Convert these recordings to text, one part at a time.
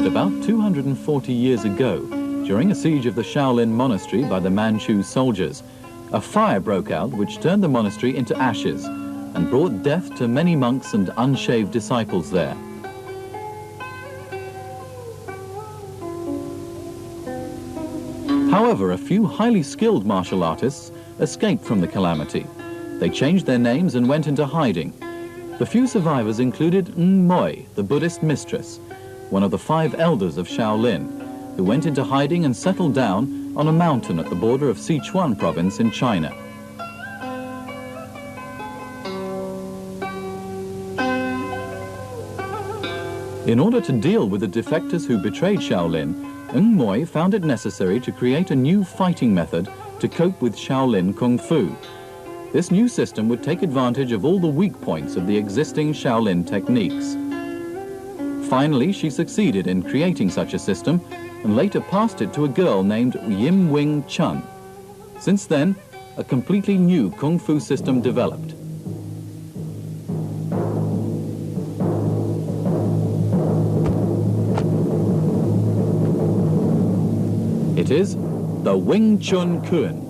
About 240 years ago, during a siege of the Shaolin monastery by the Manchu soldiers, a fire broke out which turned the monastery into ashes and brought death to many monks and unshaved disciples there. However, a few highly skilled martial artists escaped from the calamity. They changed their names and went into hiding. The few survivors included Moi, the Buddhist mistress, one of the 5 elders of Shaolin, who went into hiding and settled down on a mountain at the border of Sichuan province in China. In order to deal with the defectors who betrayed Shaolin, Moi found it necessary to create a new fighting method to cope with Shaolin Kung Fu. This new system would take advantage of all the weak points of the existing Shaolin techniques. Finally, she succeeded in creating such a system and later passed it to a girl named Yim Wing Chun. Since then, a completely new Kung Fu system developed. It is the Wing Chun Kun.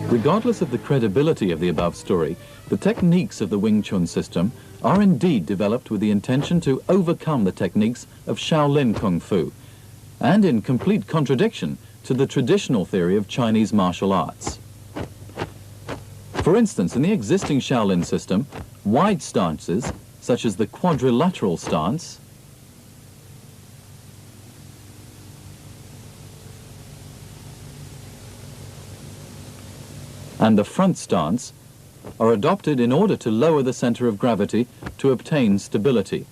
Regardless of the credibility of the above story, the techniques of the Wing Chun system are indeed developed with the intention to overcome the techniques of Shaolin Kung Fu, and in complete contradiction to the traditional theory of Chinese martial arts. For instance, in the existing Shaolin system, wide stances, such as the quadrilateral stance, and the front stance are adopted in order to lower the center of gravity to obtain stability.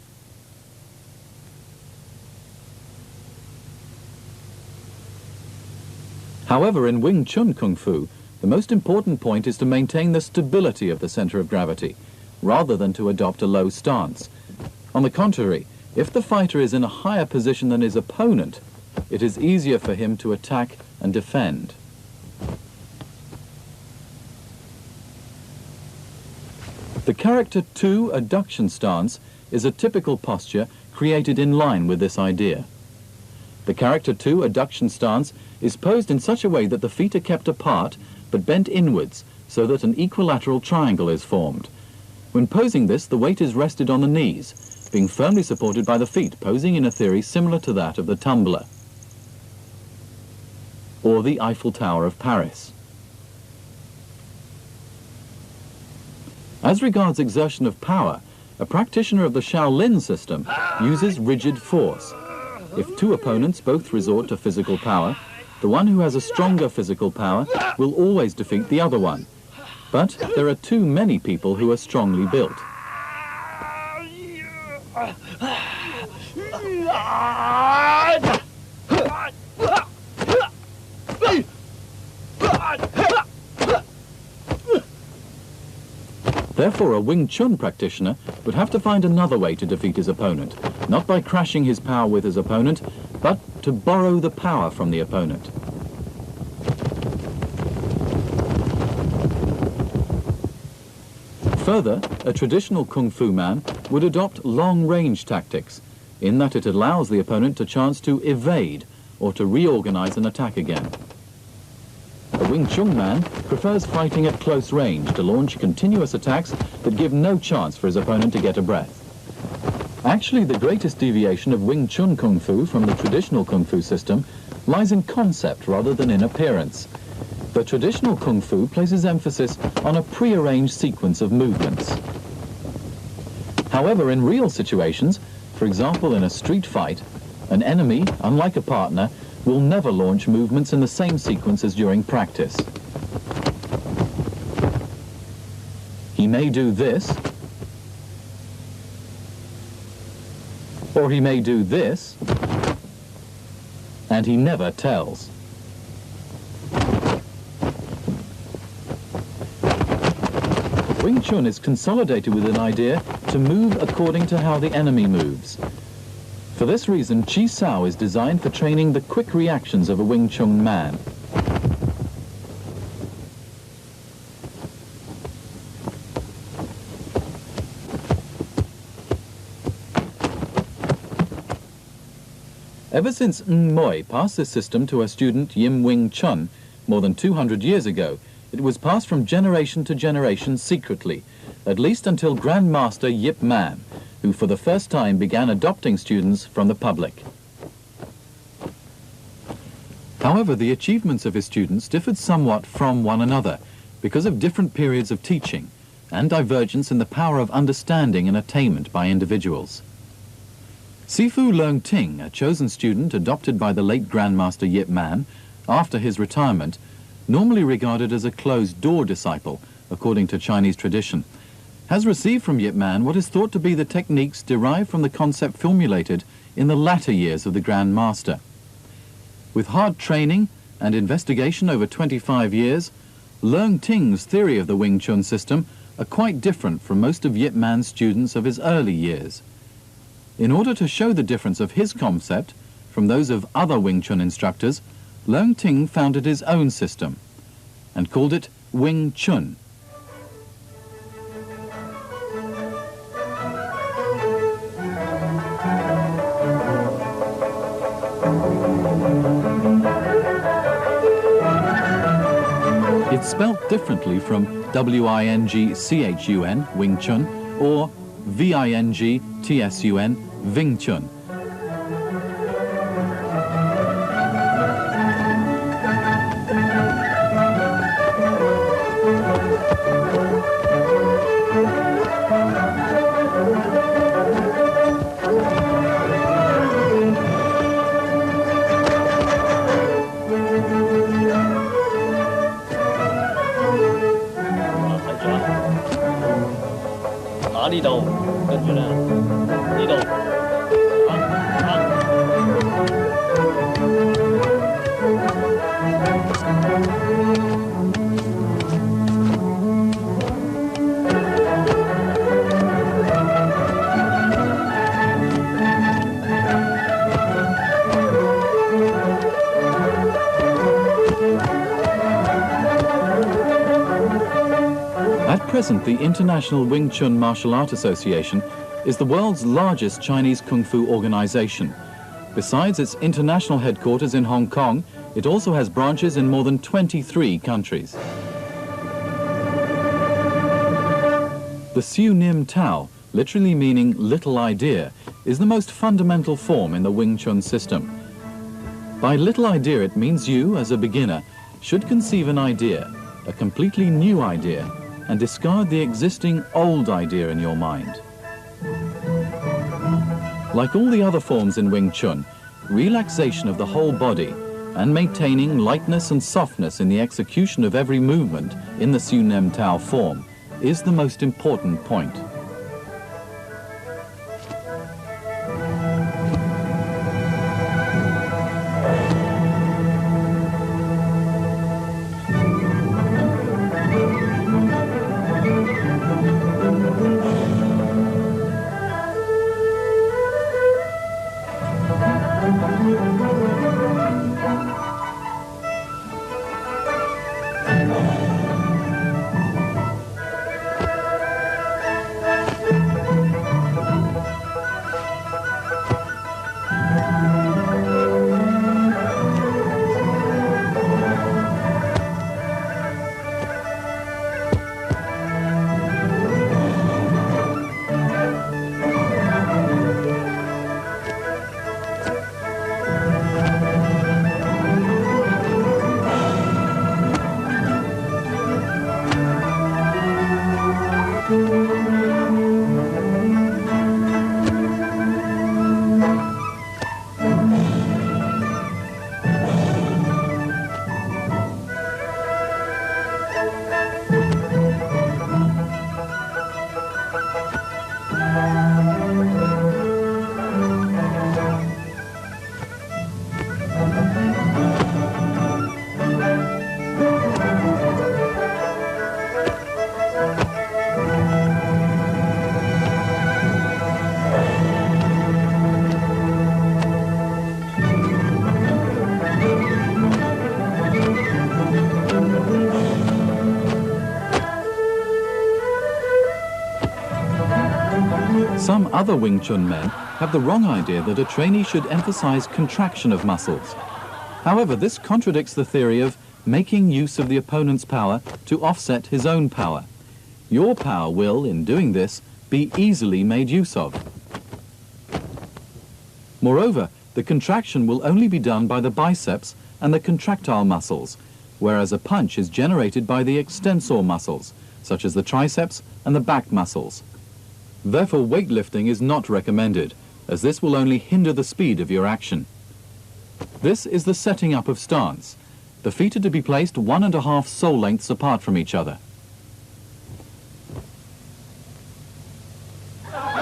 However, in Wing Chun Kung Fu, the most important point is to maintain the stability of the center of gravity, rather than to adopt a low stance. On the contrary, if the fighter is in a higher position than his opponent, it is easier for him to attack and defend. The character 2 adduction stance is a typical posture created in line with this idea. The character 2 adduction stance is posed in such a way that the feet are kept apart but bent inwards so that an equilateral triangle is formed. When posing this, the weight is rested on the knees, being firmly supported by the feet, posing in a theory similar to that of the tumbler or the Eiffel Tower of Paris. As regards exertion of power, a practitioner of the Shaolin system uses rigid force. If 2 opponents both resort to physical power, the one who has a stronger physical power will always defeat the other one. But there are too many people who are strongly built. Therefore, a Wing Chun practitioner would have to find another way to defeat his opponent, not by crashing his power with his opponent, but to borrow the power from the opponent. Further, a traditional Kung Fu man would adopt long-range tactics, in that it allows the opponent a chance to evade or to reorganize an attack again. A Wing Chun man prefers fighting at close range to launch continuous attacks that give no chance for his opponent to get a breath. Actually, the greatest deviation of Wing Chun Kung Fu from the traditional Kung Fu system lies in concept rather than in appearance. The traditional Kung Fu places emphasis on a pre-arranged sequence of movements. However, in real situations, for example in a street fight, an enemy, unlike a partner, will never launch movements in the same sequence as during practice. He may do this, or he may do this, and he never tells. Wing Chun is consolidated with an idea to move according to how the enemy moves. For this reason, Chi Sao is designed for training the quick reactions of a Wing Chun man. Ever since Ng Moi passed this system to her student Yim Wing Chun more than 200 years ago, it was passed from generation to generation secretly, at least until Grand Master Yip Man, who for the first time began adopting students from the public. However, the achievements of his students differed somewhat from one another because of different periods of teaching and divergence in the power of understanding and attainment by individuals. Sifu Leung Ting, a chosen student adopted by the late Grandmaster Yip Man after his retirement, normally regarded as a closed-door disciple, according to Chinese tradition, has received from Yip Man what is thought to be the techniques derived from the concept formulated in the latter years of the Grand Master. With hard training and investigation over 25 years, Leung Ting's theory of the Wing Chun system are quite different from most of Yip Man's students of his early years. In order to show the difference of his concept from those of other Wing Chun instructors, Leung Ting founded his own system and called it Wing Chun. It's spelt differently from W-I-N-G-C-H-U-N, Wing Chun, or V-I-N-G-T-S-U-N, Ving Chun. At present, the International Wing Chun Martial Art Association is the world's largest Chinese Kung Fu organization. Besides its international headquarters in Hong Kong, it also has branches in more than 23 countries. The Siu Nim Tao, literally meaning little idea, is the most fundamental form in the Wing Chun system. By little idea, it means you, as a beginner, should conceive an idea, a completely new idea, and discard the existing old idea in your mind. Like all the other forms in Wing Chun, relaxation of the whole body and maintaining lightness and softness in the execution of every movement in the Siu Nim Tao form is the most important point. Some other Wing Chun men have the wrong idea that a trainee should emphasize contraction of muscles. However, this contradicts the theory of making use of the opponent's power to offset his own power. Your power will, in doing this, be easily made use of. Moreover, the contraction will only be done by the biceps and the contractile muscles, whereas a punch is generated by the extensor muscles, such as the triceps and the back muscles. Therefore, weightlifting is not recommended, as this will only hinder the speed of your action. This is the setting up of stance. The feet are to be placed 1.5 sole lengths apart from each other.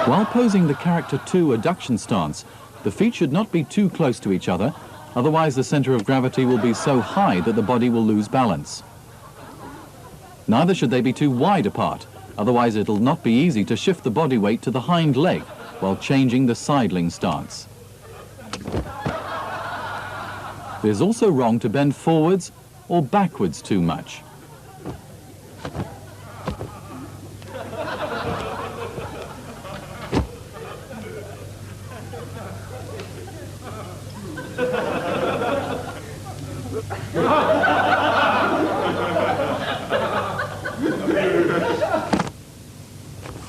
While posing the character 2 adduction stance, the feet should not be too close to each other, otherwise the center of gravity will be so high that the body will lose balance. Neither should they be too wide apart, otherwise it'll not be easy to shift the body weight to the hind leg while changing the sidling stance. It is also wrong to bend forwards or backwards too much.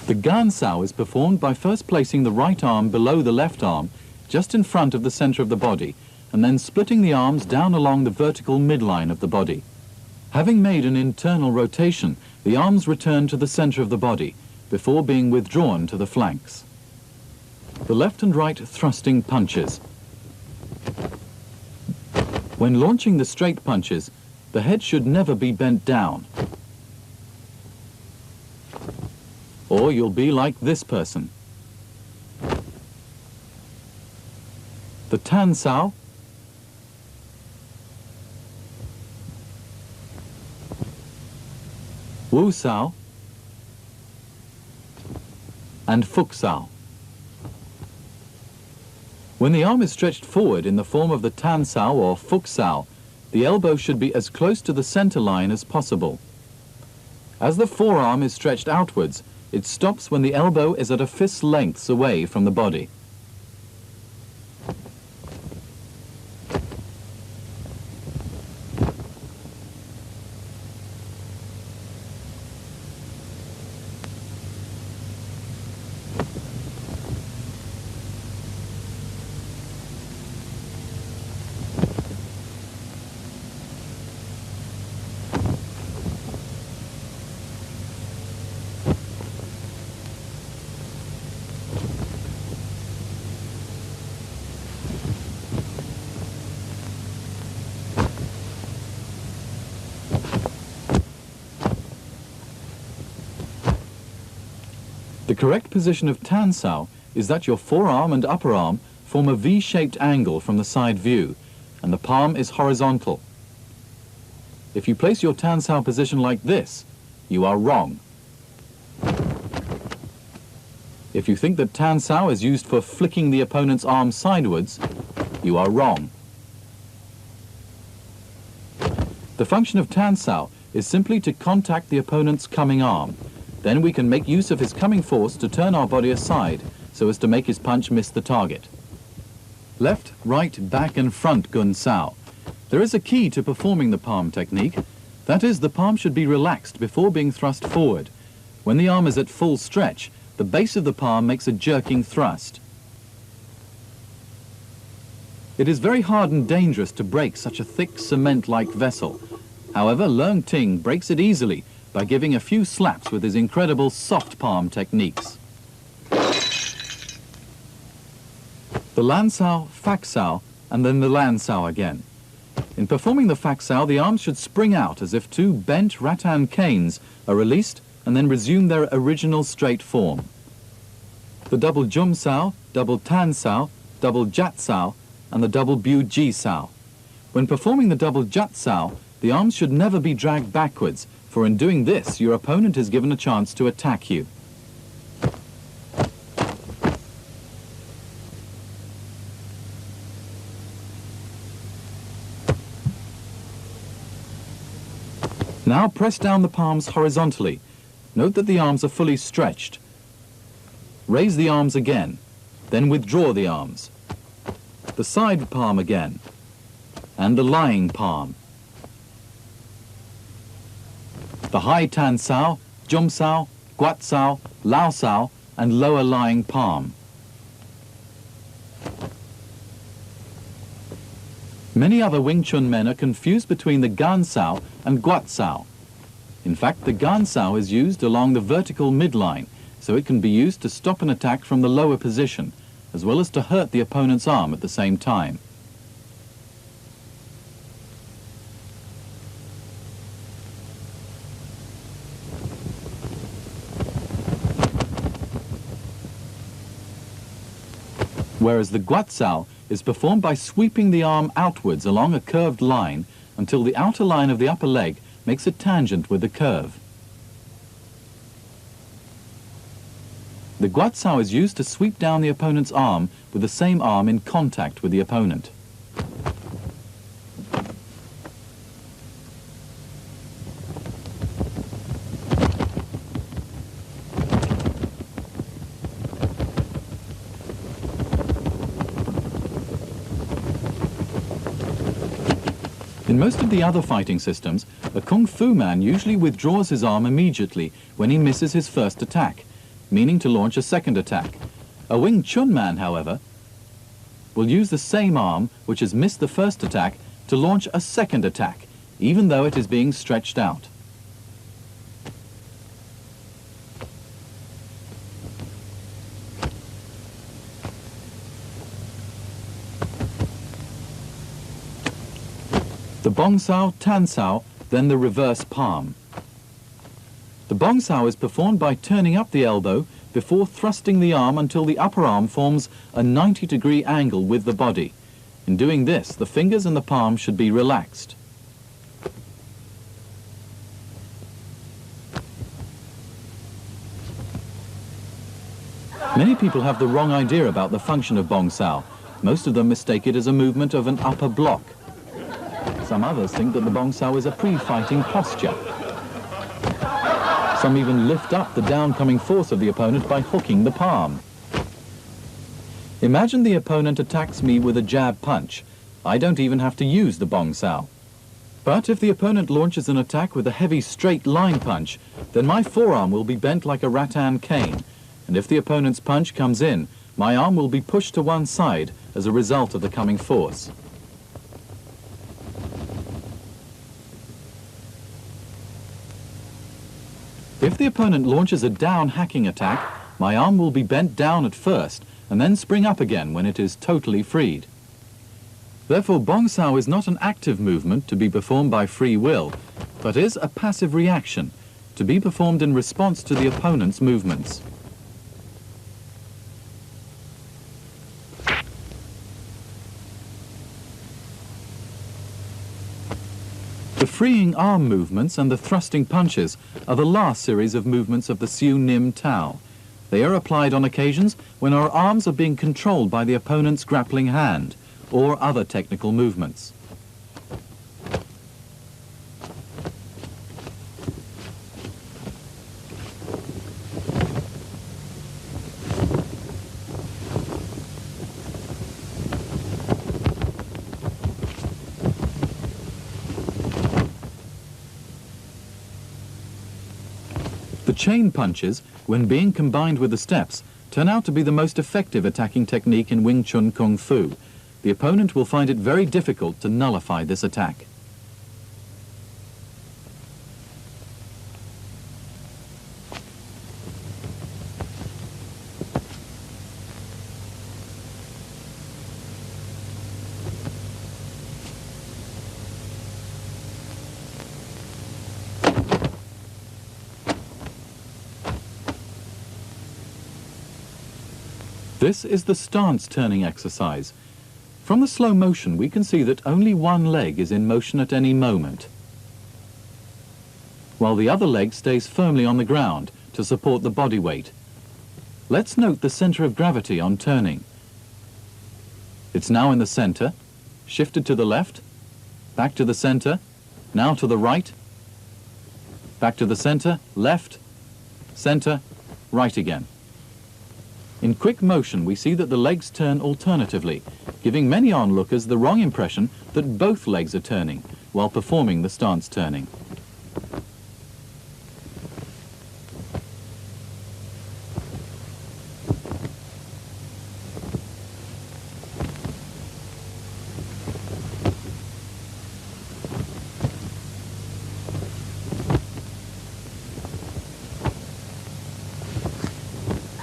The gan sao is performed by first placing the right arm below the left arm, just in front of the center of the body, and then splitting the arms down along the vertical midline of the body. Having made an internal rotation, the arms return to the center of the body, before being withdrawn to the flanks. The left and right thrusting punches. When launching the straight punches, the head should never be bent down, or you'll be like this person. The tan sao, wu sao, and fuk sao. When the arm is stretched forward in the form of the tan sao or fuk sao, the elbow should be as close to the center line as possible. As the forearm is stretched outwards, it stops when the elbow is at a fist's length away from the body. The correct position of tan sao is that your forearm and upper arm form a V-shaped angle from the side view, and the palm is horizontal. If you place your tan sao position like this, you are wrong. If you think that tan sao is used for flicking the opponent's arm sidewards, you are wrong. The function of tan sao is simply to contact the opponent's coming arm. Then we can make use of his coming force to turn our body aside so as to make his punch miss the target. Left, right, back and front gun sao. There is a key to performing the palm technique. That is, the palm should be relaxed before being thrust forward. When the arm is at full stretch, the base of the palm makes a jerking thrust. It is very hard and dangerous to break such a thick cement-like vessel. However, Leung Ting breaks it easily by giving a few slaps with his incredible soft palm techniques. The lan sao, fak sao, and then the lan sao again. In performing the fak sao, the arms should spring out as if two bent rattan canes are released and then resume their original straight form. The double jum sao, double tan sao, double jat sao, and the double bu ji sao. When performing the double jat sao, the arms should never be dragged backwards, for in doing this, your opponent is given a chance to attack you. Now press down the palms horizontally. Note that the arms are fully stretched. Raise the arms again, then withdraw the arms. The side palm again, and the lying palm. The high tan sao, jum sao, guat sao, lao sao, and lower lying palm. Many other Wing Chun men are confused between the gan sao and guat sao. In fact, the gan sao is used along the vertical midline, so it can be used to stop an attack from the lower position, as well as to hurt the opponent's arm at the same time. Whereas the guat sao is performed by sweeping the arm outwards along a curved line until the outer line of the upper leg makes a tangent with the curve. The guat sao is used to sweep down the opponent's arm with the same arm in contact with the opponent. In most of the other fighting systems, a Kung Fu man usually withdraws his arm immediately when he misses his first attack, meaning to launch a second attack. A Wing Chun man, however, will use the same arm which has missed the first attack to launch a second attack, even though it is being stretched out. The bong sao, tan sao, then the reverse palm. The bong sao is performed by turning up the elbow before thrusting the arm until the upper arm forms a 90-degree angle with the body. In doing this, the fingers and the palm should be relaxed. Many people have the wrong idea about the function of bong sao. Most of them mistake it as a movement of an upper block. Some others think that the bong sao is a pre-fighting posture. Some even lift up the downcoming force of the opponent by hooking the palm. Imagine the opponent attacks me with a jab punch. I don't even have to use the bong sao. But if the opponent launches an attack with a heavy straight line punch, then my forearm will be bent like a rattan cane. And if the opponent's punch comes in, my arm will be pushed to one side as a result of the coming force. If the opponent launches a down hacking attack, my arm will be bent down at first and then spring up again when it is totally freed. Therefore, bong sao is not an active movement to be performed by free will, but is a passive reaction to be performed in response to the opponent's movements. The freeing arm movements and the thrusting punches are the last series of movements of the Siu Nim Tao. They are applied on occasions when our arms are being controlled by the opponent's grappling hand or other technical movements. The chain punches, when being combined with the steps, turn out to be the most effective attacking technique in Wing Chun Kung Fu. The opponent will find it very difficult to nullify this attack. This is the stance turning exercise. From the slow motion, we can see that only one leg is in motion at any moment, while the other leg stays firmly on the ground to support the body weight. Let's note the center of gravity on turning. It's now in the center, shifted to the left, back to the center, now to the right, back to the center, left, center, right again. In quick motion, we see that the legs turn alternatively, giving many onlookers the wrong impression that both legs are turning while performing the stance turning.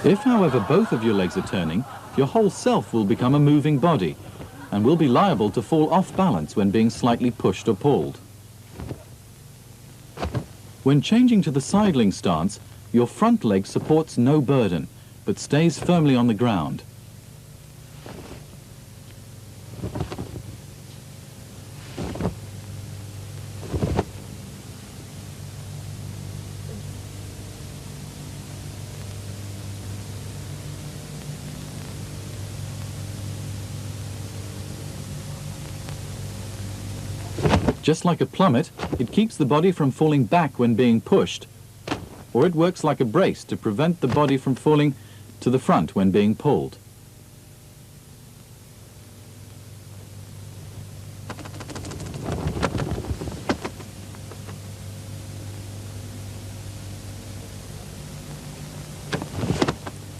If, however, both of your legs are turning, your whole self will become a moving body and will be liable to fall off balance when being slightly pushed or pulled. When changing to the sidling stance, your front leg supports no burden, but stays firmly on the ground. Just like a plummet, it keeps the body from falling back when being pushed, or it works like a brace to prevent the body from falling to the front when being pulled.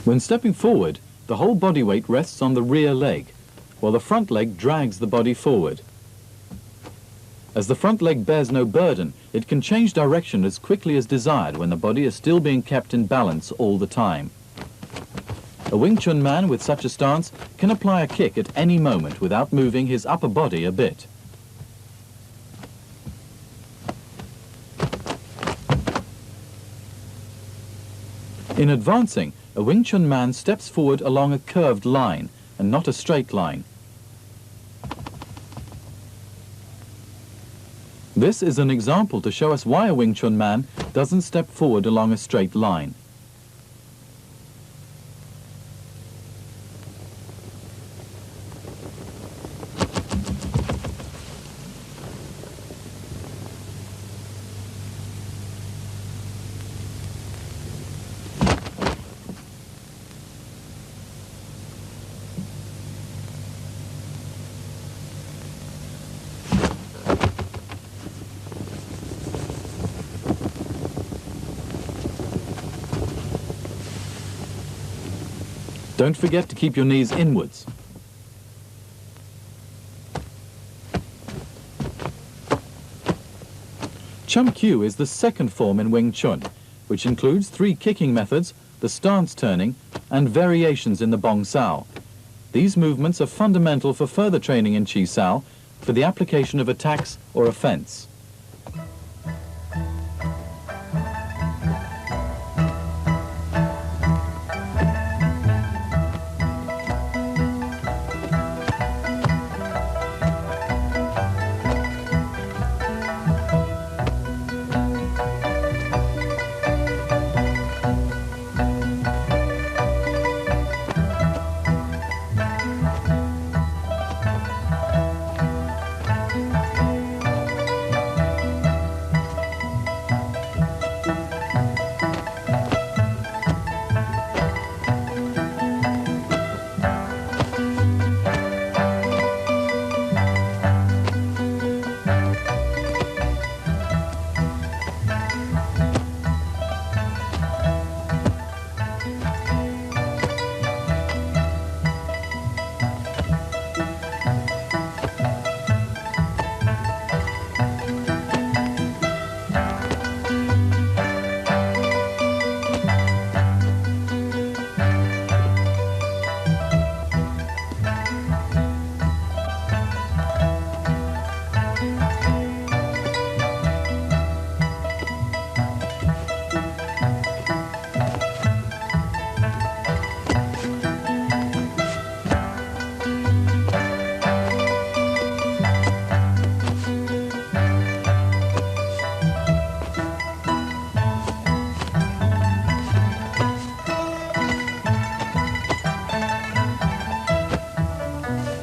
When stepping forward, the whole body weight rests on the rear leg, while the front leg drags the body forward. As the front leg bears no burden, it can change direction as quickly as desired when the body is still being kept in balance all the time. A Wing Chun man with such a stance can apply a kick at any moment without moving his upper body a bit. In advancing, a Wing Chun man steps forward along a curved line and not a straight line. This is an example to show us why a Wing Chun man doesn't step forward along a straight line. Don't forget to keep your knees inwards. Chum Kyu is the second form in Wing Chun, which includes 3 kicking methods, the stance turning, and variations in the Bong Sao. These movements are fundamental for further training in Chi Sao for the application of attacks or offense.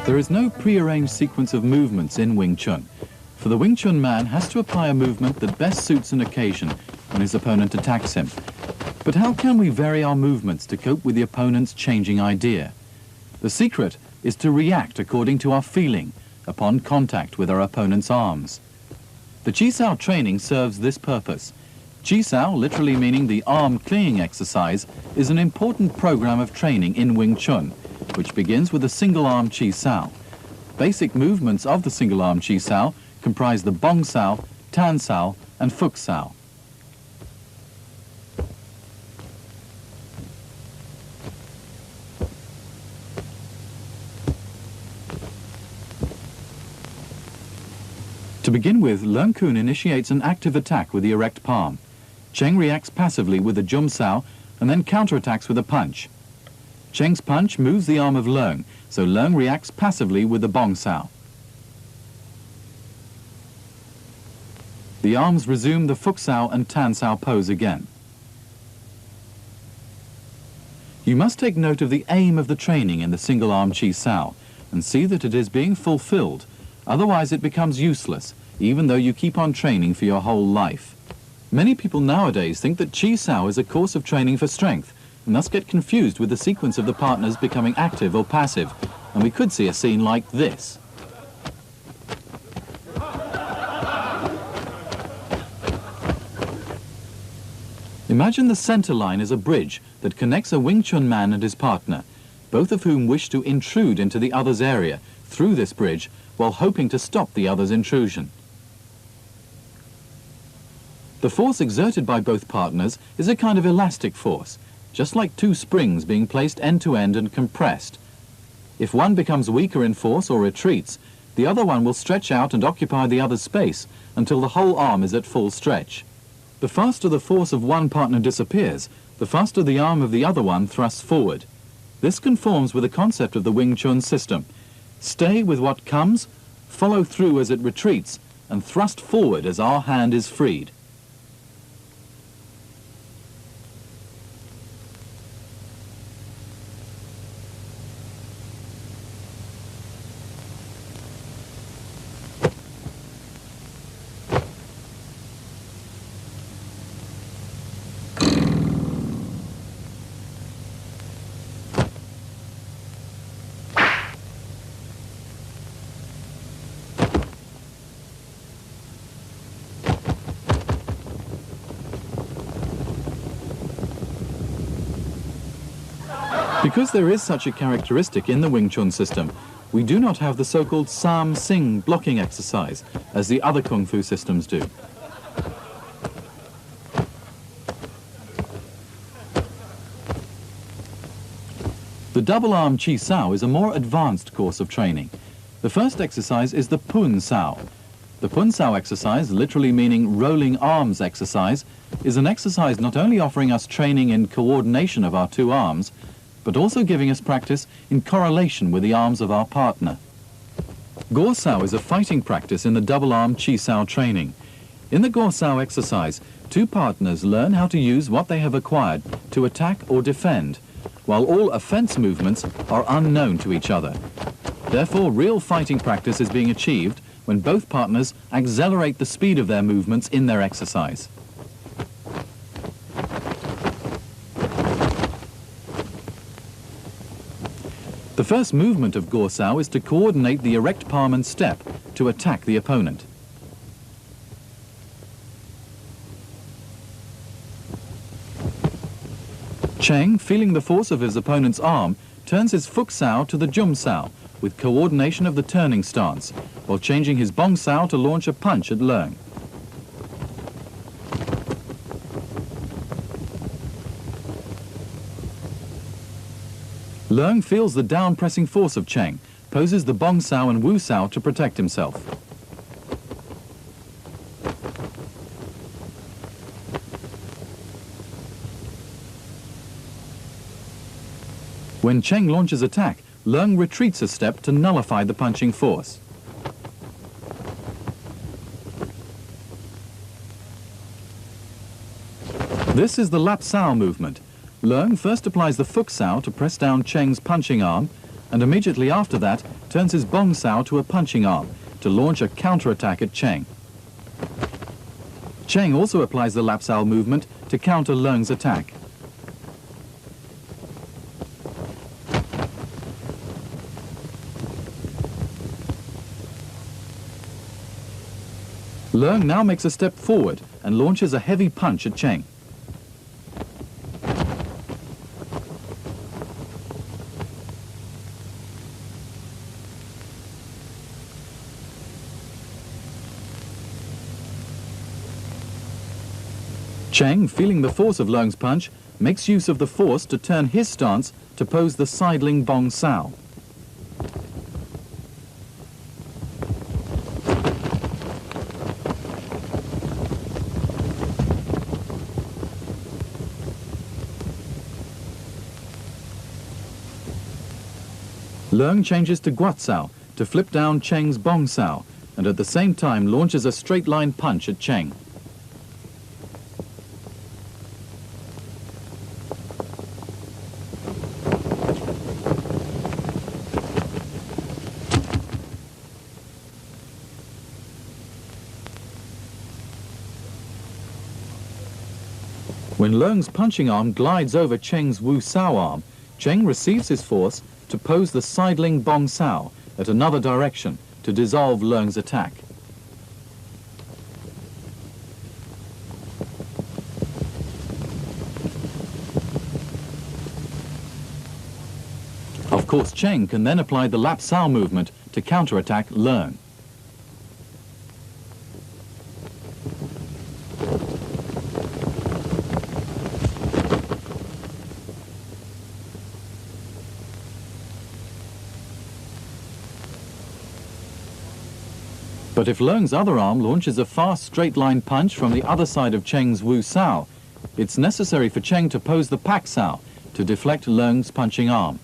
There is no prearranged sequence of movements in Wing Chun, for the Wing Chun man has to apply a movement that best suits an occasion when his opponent attacks him. But how can we vary our movements to cope with the opponent's changing idea? The secret is to react according to our feeling upon contact with our opponent's arms. The Chi Sao training serves this purpose. Chi Sao, literally meaning the arm clinging exercise, is an important program of training in Wing Chun, which begins with a single arm Chi Sao. Basic movements of the single arm Chi Sao comprise the Bong Sao, Tan Sao and Fuk Sao. To begin with, Leung initiates an active attack with the erect palm. Cheng reacts passively with the Jum Sao and then counterattacks with a punch. Cheng's punch moves the arm of Leung, so Leung reacts passively with the Bong Sao. The arms resume the Fuk Sao and Tan Sao pose again. You must take note of the aim of the training in the single arm Chi Sao and see that it is being fulfilled. Otherwise it becomes useless, even though you keep on training for your whole life. Many people nowadays think that Chi Sao is a course of training for strength, and thus get confused with the sequence of the partners becoming active or passive, and we could see a scene like this. Imagine the center line is a bridge that connects a Wing Chun man and his partner, both of whom wish to intrude into the other's area through this bridge while hoping to stop the other's intrusion. The force exerted by both partners is a kind of elastic force, just like two springs being placed end to end and compressed. If one becomes weaker in force or retreats, the other one will stretch out and occupy the other's space until the whole arm is at full stretch. The faster the force of one partner disappears, the faster the arm of the other one thrusts forward. This conforms with the concept of the Wing Chun system. Stay with what comes, follow through as it retreats, and thrust forward as our hand is freed. Because there is such a characteristic in the Wing Chun system, we do not have the so-called Sam-Sing blocking exercise, as the other Kung Fu systems do. The double-arm Chi Sao is a more advanced course of training. The first exercise is the Pun Sao. The Pun Sao exercise, literally meaning rolling arms exercise, is an exercise not only offering us training in coordination of our two arms, but also giving us practice in correlation with the arms of our partner. Gor Sao is a fighting practice in the double-arm Chi Sao training. In the Gor Sao exercise, two partners learn how to use what they have acquired to attack or defend, while all offense movements are unknown to each other. Therefore, real fighting practice is being achieved when both partners accelerate the speed of their movements in their exercise. The first movement of Gor Sao is to coordinate the erect palm and step to attack the opponent. Cheng, feeling the force of his opponent's arm, turns his Fuk Sao to the Jum Sao with coordination of the turning stance, while changing his Bong Sao to launch a punch at Leung. Leung feels the down-pressing force of Cheng, poses the Bong Sao and Wu Sao to protect himself. When Cheng launches attack, Leung retreats a step to nullify the punching force. This is the Lap Sao movement. Leung first applies the Fuk Sao to press down Cheng's punching arm, and immediately after that turns his Bong Sao to a punching arm to launch a counter-attack at Cheng. Cheng also applies the Lap Sao movement to counter Leung's attack. Leung now makes a step forward and launches a heavy punch at Cheng. Cheng, feeling the force of Leung's punch, makes use of the force to turn his stance to pose the sidling bong sao. Leung changes to guat sao to flip down Cheng's bong sao and at the same time launches a straight line punch at Cheng. When Leung's punching arm glides over Cheng's wu sao arm, Cheng receives his force to pose the sidling bong sao at another direction to dissolve Leung's attack. Of course, Cheng can then apply the lap sao movement to counterattack Leung. But if Leung's other arm launches a fast straight-line punch from the other side of Cheng's wu sao, it's necessary for Cheng to pose the pak sao to deflect Leung's punching arm.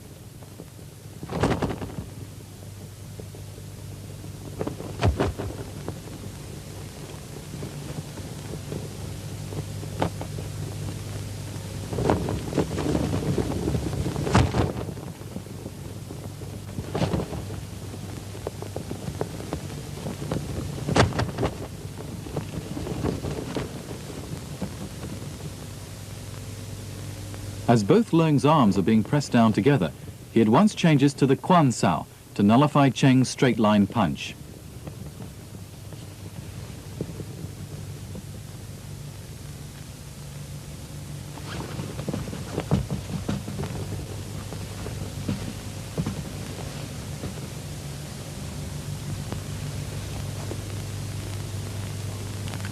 As both Leung's arms are being pressed down together, he at once changes to the quan sao to nullify Cheng's straight-line punch.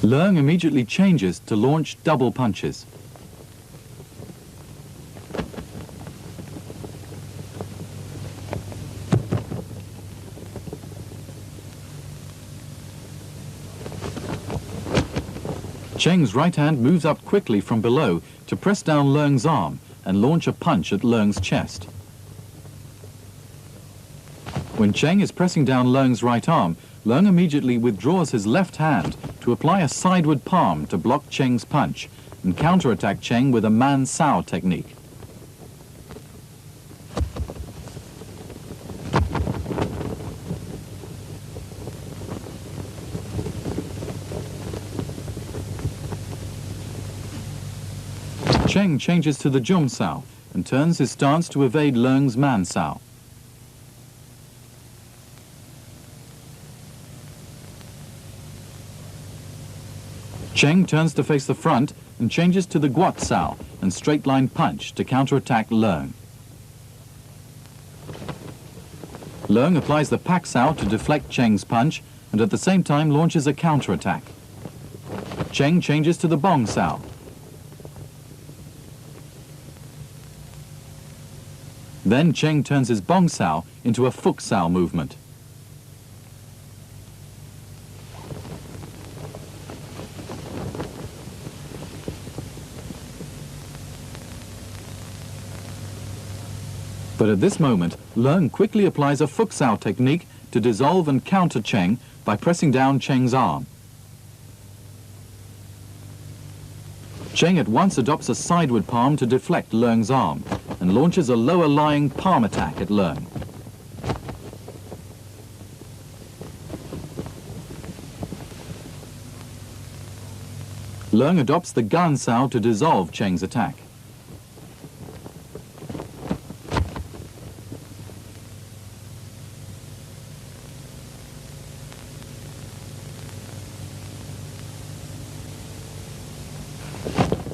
Leung immediately changes to launch double punches. Cheng's right hand moves up quickly from below to press down Leung's arm and launch a punch at Leung's chest. When Cheng is pressing down Leung's right arm, Leung immediately withdraws his left hand to apply a sideward palm to block Cheng's punch and counterattack Cheng with a man sao technique. Cheng changes to the jum sao and turns his stance to evade Leung's man sao. Cheng turns to face the front and changes to the guat sao and straight line punch to counterattack Leung. Leung applies the pak sao to deflect Cheng's punch and at the same time launches a counterattack. Cheng changes to the bong sao. Then Cheng turns his bong sao into a fuk sao movement. But at this moment, Leung quickly applies a fuk sao technique to dissolve and counter Cheng by pressing down Cheng's arm. Cheng at once adopts a sideward palm to deflect Leung's arm and launches a lower lying palm attack at Leung. Leung adopts the gan sao to dissolve Cheng's attack.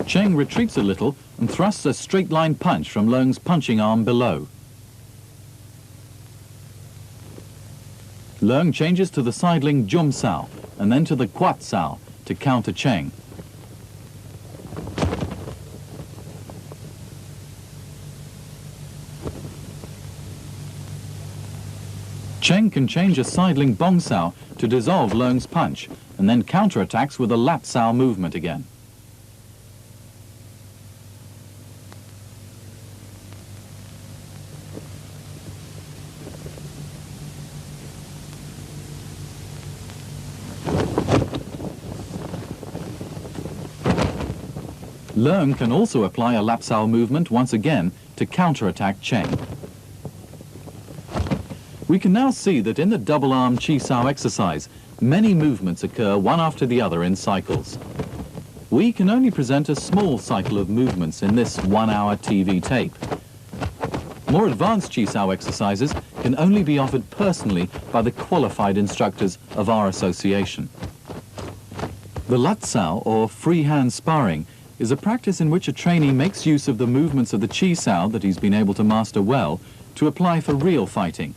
Cheng retreats a little and thrusts a straight-line punch from Leung's punching arm below. Leung changes to the sidling Jum Sao and then to the Quat Sao to counter Cheng. Cheng can change a sidling Bong Sao to dissolve Leung's punch and then counterattacks with a Lat Sao movement again. Leung can also apply a Lap Sao movement once again to counterattack Cheng. We can now see that in the double-arm Chi Sao exercise, many movements occur one after the other in cycles. We can only present a small cycle of movements in this 1-hour TV tape. More advanced Chi Sao exercises can only be offered personally by the qualified instructors of our association. The Lat Sao, or freehand sparring, is a practice in which a trainee makes use of the movements of the Chi Sao that he's been able to master well to apply for real fighting.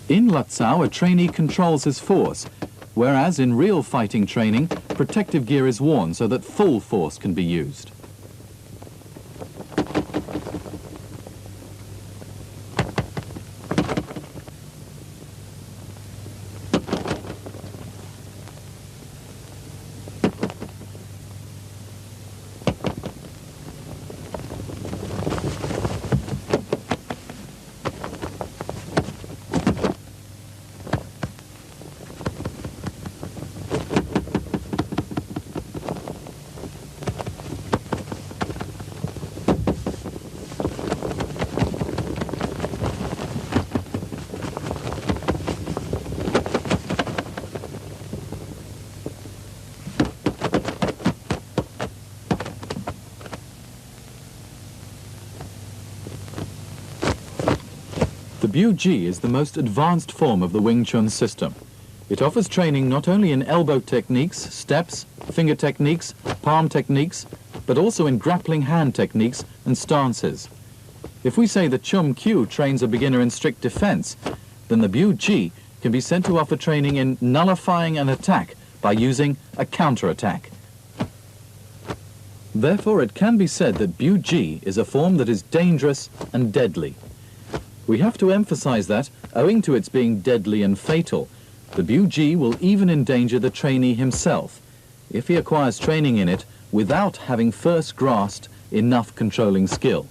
In Lat Sao, a trainee controls his force, whereas in real fighting training, protective gear is worn so that full force can be used. The Biu Ji is the most advanced form of the Wing Chun system. It offers training not only in elbow techniques, steps, finger techniques, palm techniques, but also in grappling hand techniques and stances. If we say that Chum Kyu trains a beginner in strict defense, then the Biu Ji can be said to offer training in nullifying an attack by using a counterattack. Therefore, it can be said that Biu Ji is a form that is dangerous and deadly. We have to emphasize that, owing to its being deadly and fatal, the Biu Ji will even endanger the trainee himself if he acquires training in it without having first grasped enough controlling skill.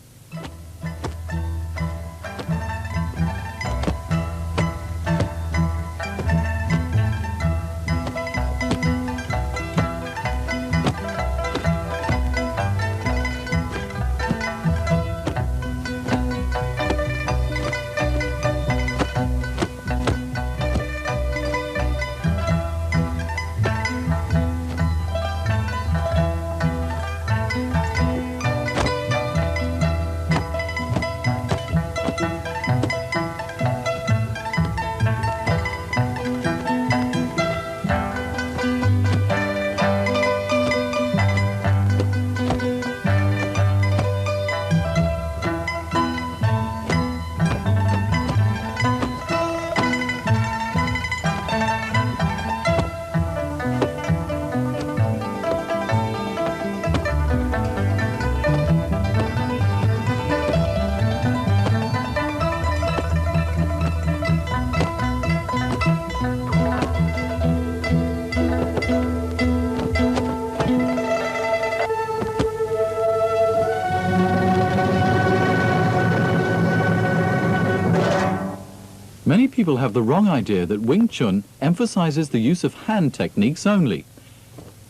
Many people have the wrong idea that Wing Chun emphasizes the use of hand techniques only.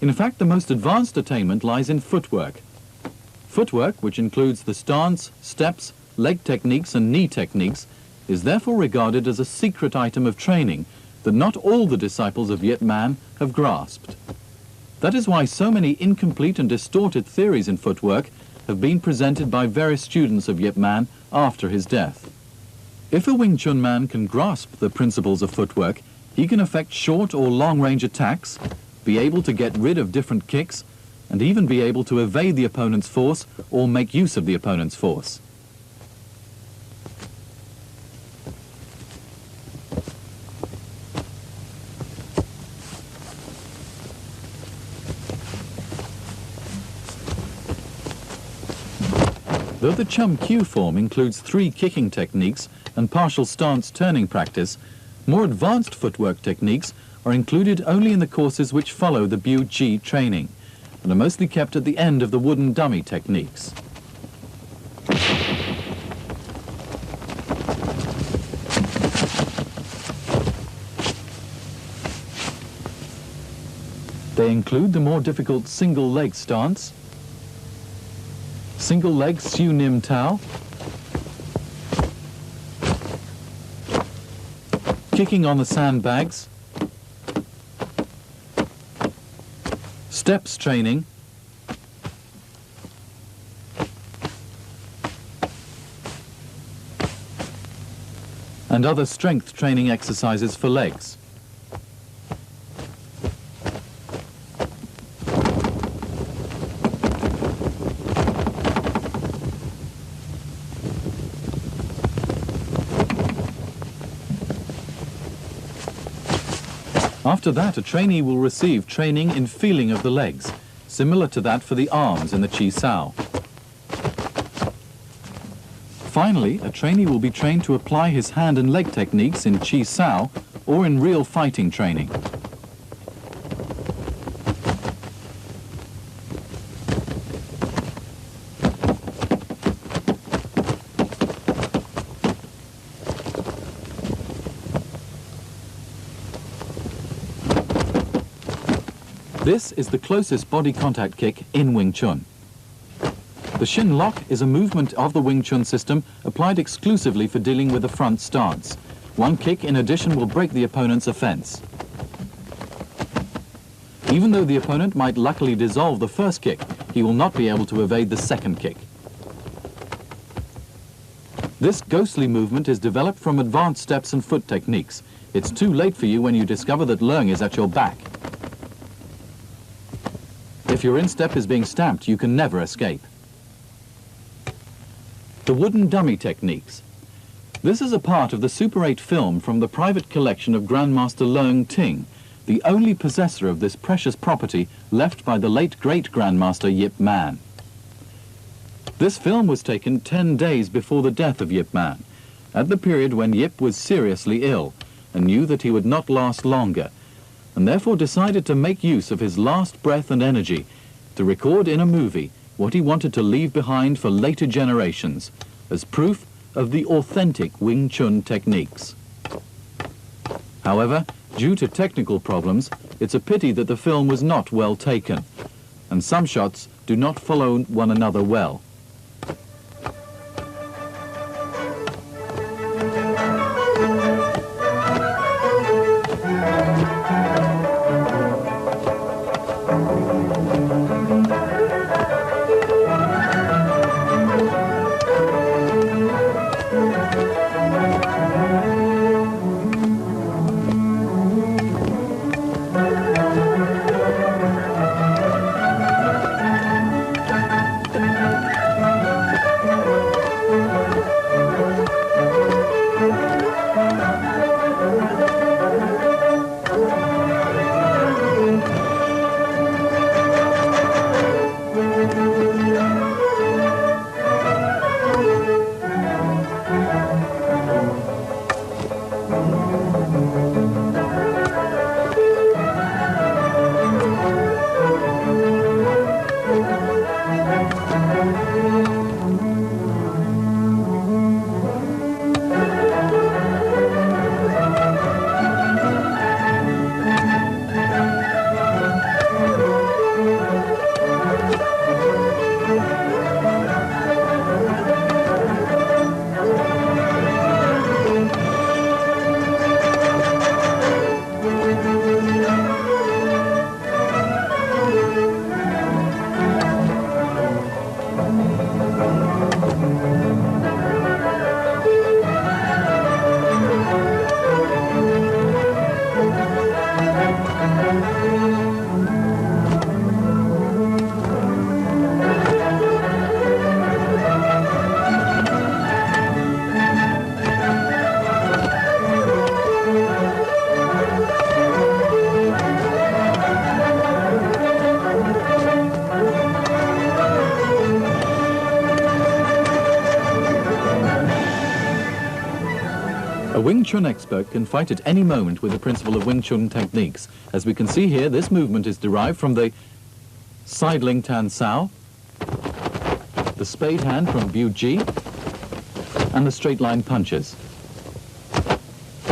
In fact, the most advanced attainment lies in footwork. Footwork, which includes the stance, steps, leg techniques and knee techniques, is therefore regarded as a secret item of training that not all the disciples of Yip Man have grasped. That is why so many incomplete and distorted theories in footwork have been presented by various students of Yip Man after his death. If a Wing Chun man can grasp the principles of footwork, he can effect short or long-range attacks, be able to get rid of different kicks, and even be able to evade the opponent's force or make use of the opponent's force. Though the Chum Q form includes 3 kicking techniques and partial stance turning practice, more advanced footwork techniques are included only in the courses which follow the Bu Chi training and are mostly kept at the end of the wooden dummy techniques. They include the more difficult single leg stance, single leg Siu Nim Tao, kicking on the sandbags, steps training, and other strength training exercises for legs. After that, a trainee will receive training in feeling of the legs, similar to that for the arms in the Chi Sao. Finally, a trainee will be trained to apply his hand and leg techniques in Chi Sao or in real fighting training. This is the closest body contact kick in Wing Chun. The Shin Lock is a movement of the Wing Chun system applied exclusively for dealing with the front stance. One kick in addition will break the opponent's offense. Even though the opponent might luckily dissolve the first kick, he will not be able to evade the second kick. This ghostly movement is developed from advanced steps and foot techniques. It's too late for you when you discover that Leung is at your back. If your instep is being stamped, you can never escape. The wooden dummy techniques. This is a part of the Super 8 film from the private collection of Grandmaster Leung Ting, the only possessor of this precious property left by the late great Grandmaster Yip Man. This film was taken 10 days before the death of Yip Man, at the period when Yip was seriously ill and knew that he would not last longer, and therefore decided to make use of his last breath and energy to record in a movie what he wanted to leave behind for later generations as proof of the authentic Wing Chun techniques. However, due to technical problems, it's a pity that the film was not well taken, and some shots do not follow one another well. Wing Chun expert can fight at any moment with the principle of Wing Chun techniques. As we can see here, this movement is derived from the side Ling Tan Sao, the spade hand from Bu Ji, and the straight line punches.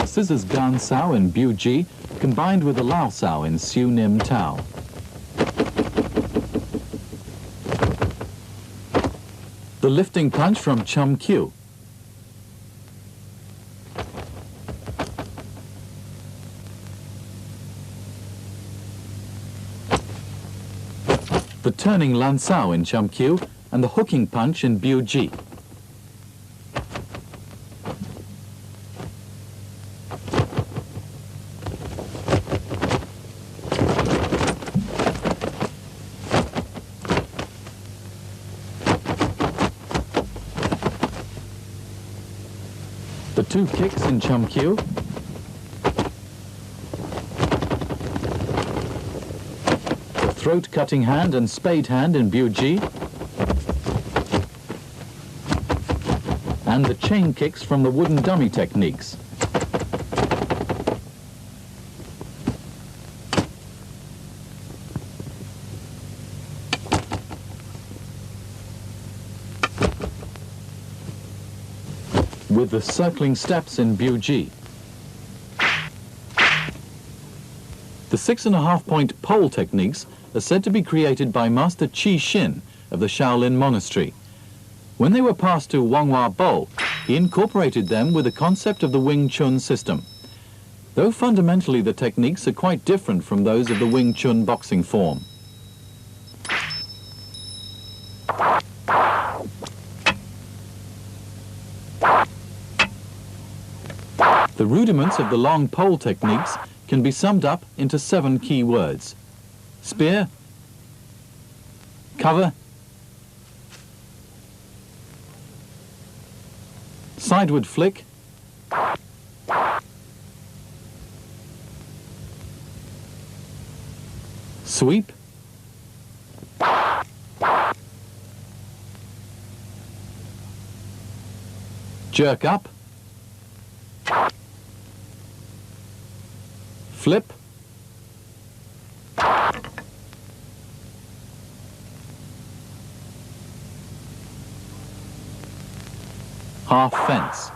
Scissors Gan Sao in Bu Ji, combined with the Lao Sao in Siu Nim Tao. The lifting punch from Chum Kyu. The turning Lan Sao in Chum Kyu and the hooking punch in Bu Ji. The two kicks in Chum Kyu. The throat-cutting hand and spade hand in Bu Ji. And the chain kicks from the wooden dummy techniques. With the circling steps in Bu Ji. The 6.5-point pole techniques are said to be created by Master Chi Xin of the Shaolin Monastery. When they were passed to Wang Hua Bo, he incorporated them with the concept of the Wing Chun system. Though fundamentally the techniques are quite different from those of the Wing Chun boxing form. The rudiments of the long pole techniques can be summed up into 7 key words: spear, cover, sideward flick, sweep, jerk up, flip, half fence.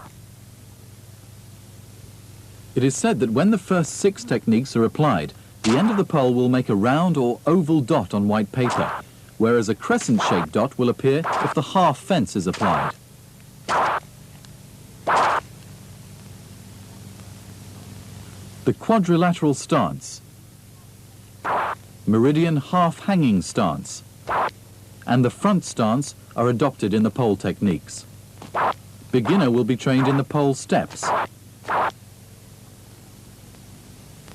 It is said that when the first 6 techniques are applied, the end of the pole will make a round or oval dot on white paper, whereas a crescent-shaped dot will appear if the half fence is applied. The quadrilateral stance, meridian half-hanging stance, and the front stance are adopted in the pole techniques. Beginner will be trained in the pole steps,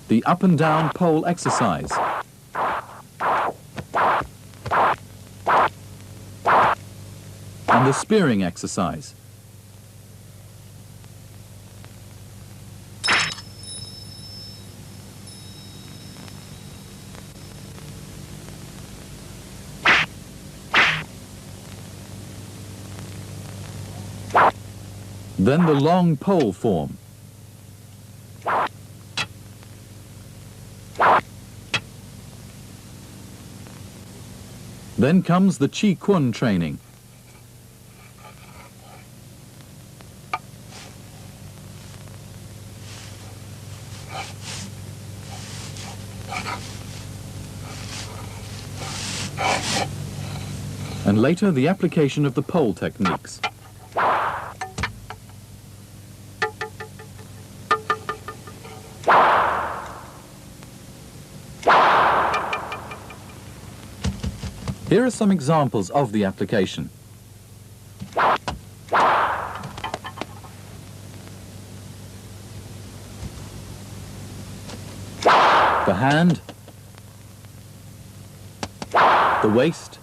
the up and down pole exercise, and the spearing exercise. Then the long pole form. Then comes the Chi Kun training. And later the application of the pole techniques. Here are some examples of the application. The hand, the waist,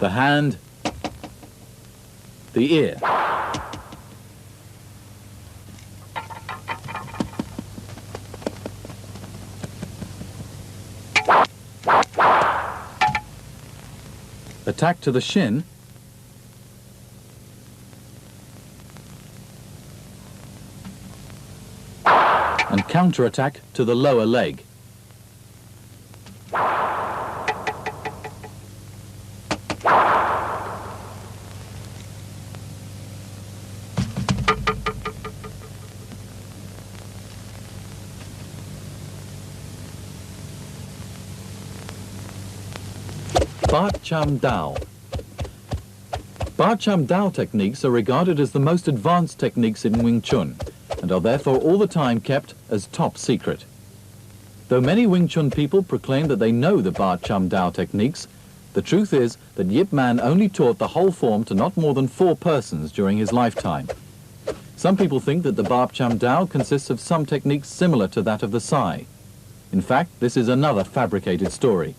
the hand, the ear, attack to the shin, and counter-attack to the lower leg. Ba Cham Dao. Ba Cham Dao techniques are regarded as the most advanced techniques in Wing Chun and are therefore all the time kept as top secret. Though many Wing Chun people proclaim that they know the Ba Cham Dao techniques, the truth is that Yip Man only taught the whole form to not more than 4 persons during his lifetime. Some people think that the Ba Cham Dao consists of some techniques similar to that of the Sai. In fact, this is another fabricated story.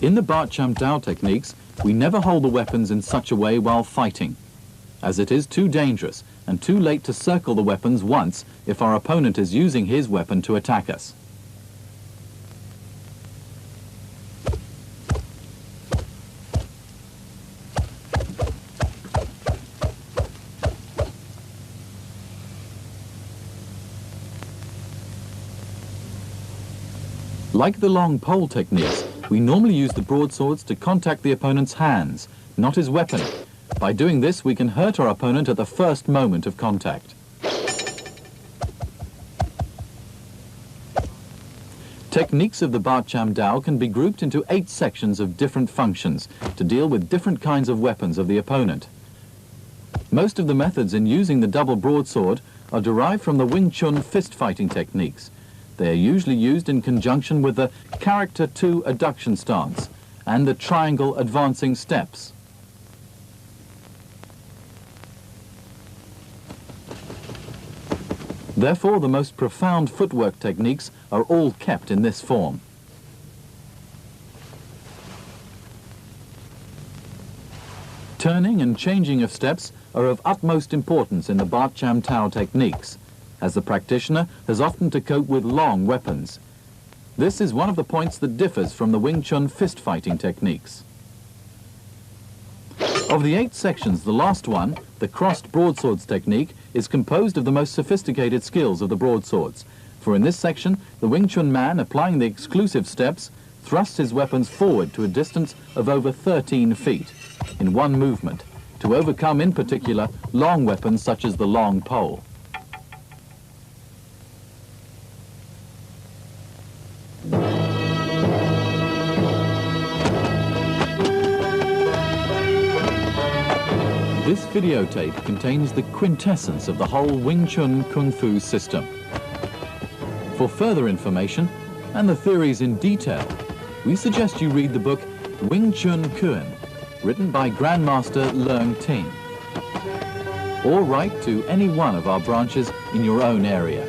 In the Ba Cham Dao techniques, we never hold the weapons in such a way while fighting, as it is too dangerous and too late to circle the weapons once if our opponent is using his weapon to attack us. Like the long pole techniques, we normally use the broadswords to contact the opponent's hands, not his weapon. By doing this, we can hurt our opponent at the first moment of contact. Techniques of the Ba Cham Dao can be grouped into 8 sections of different functions to deal with different kinds of weapons of the opponent. Most of the methods in using the double broadsword are derived from the Wing Chun fist-fighting techniques. They are usually used in conjunction with the character 2 adduction stance and the triangle advancing steps. Therefore, the most profound footwork techniques are all kept in this form. Turning and changing of steps are of utmost importance in the Ba Cham Dao techniques, as the practitioner has often to cope with long weapons. This is one of the points that differs from the Wing Chun fist-fighting techniques. Of the 8 sections, the last one, the crossed broadswords technique, is composed of the most sophisticated skills of the broadswords. For in this section, the Wing Chun man, applying the exclusive steps, thrusts his weapons forward to a distance of over 13 feet in one movement, to overcome in particular long weapons such as the long pole. This videotape contains the quintessence of the whole Wing Chun Kung Fu system. For further information and the theories in detail, we suggest you read the book Wing Chun Kuen, written by Grandmaster Leung Ting. Or write to any one of our branches in your own area.